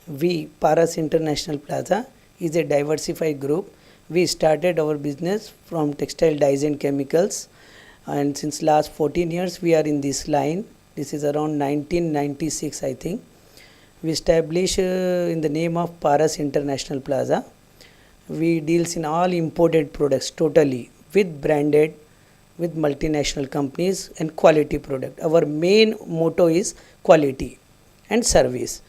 We, Paras International Plaza, is a diversified group. We started our business from textile dyes and chemicals, and since last 14 years we are in this line. This is around 1996, I think. We established in the name of Paras International Plaza. We deals in all imported products totally with branded, with multinational companies and quality product. Our main motto is quality and service.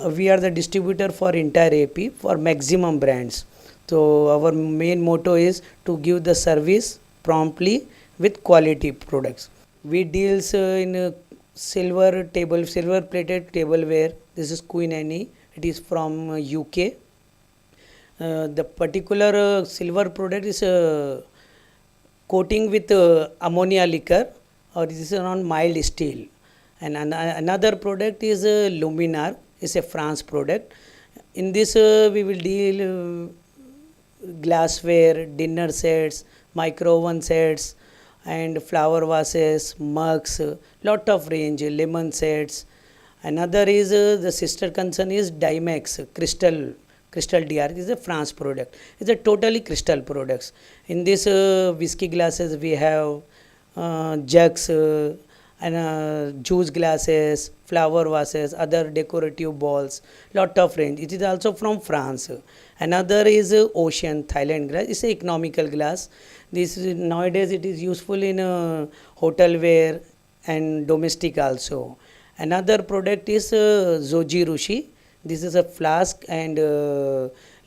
We are the distributor for entire AP for maximum brands. So our main motto is to give the service promptly with quality products. We deals in silver plated tableware. This is Queen Anne. It is from UK. The particular silver product is coating with ammonia liquor, or this is around mild steel. And another product is Luminar. It's a France product. In this we will deal glassware, dinner sets, micro oven sets, and flower vases, mugs, lot of range, lemon sets. Another is the sister concern is Dimex Crystal DR is a France product. It's a totally crystal products. In this whiskey glasses we have jugs and juice glasses, flower vases, other decorative balls, lot of range. It is also from France. Another is Ocean Thailand glass. It's a economical glass. This is, nowadays it is useful in hotelware and domestic also. Another product is Zoji Rushi. This is a flask and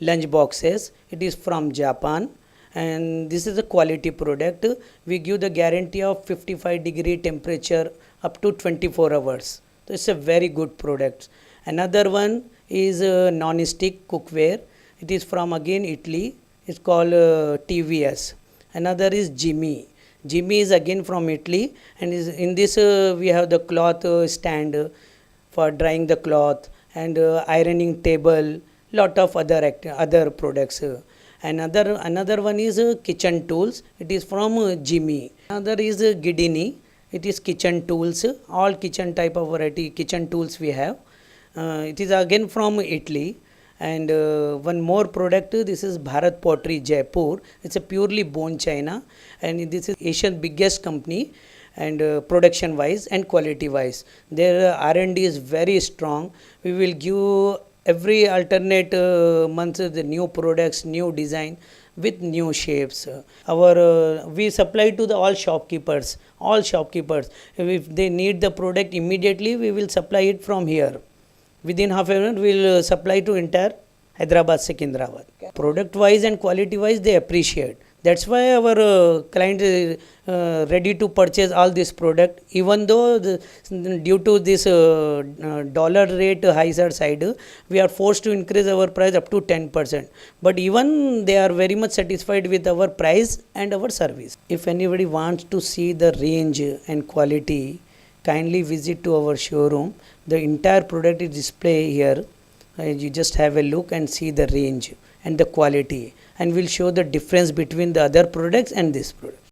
lunch boxes. It is from Japan, and this is a quality product. We give the guarantee of 55-degree temperature up to 24 hours. So it's a very good product. Another one is non-stick cookware. It is from again Italy. It's called TVS. Another is Jimmy. Jimmy is again from Italy, and is in this we have the cloth stand for drying the cloth, and ironing table, lot of other products. Another one is kitchen tools. It is from Jimmy. Another is Gidini. It is kitchen tools. All kitchen type of variety kitchen tools we have. It is again from Italy. And one more product. This is Bharat Pottery Jaipur. It's a purely bone china, and this is Asia's biggest company, and production wise and quality wise their R&D is very strong. We will give every alternate month the new products, new design with new shapes. Our we supply to the all shopkeepers. If they need the product immediately, we will supply it from here. Within half an hour we will supply to entire Hyderabad, Secunderabad. Product wise and quality wise they appreciate. That's why our client is ready to purchase all this product, even though due to this dollar rate high side, we are forced to increase our price up to 10%. But even they are very much satisfied with our price and our service. If anybody wants to see the range and quality, kindly visit to our showroom. The entire product is displayed here. You just have a look and see the range and the quality, and we'll show the difference between the other products and this product.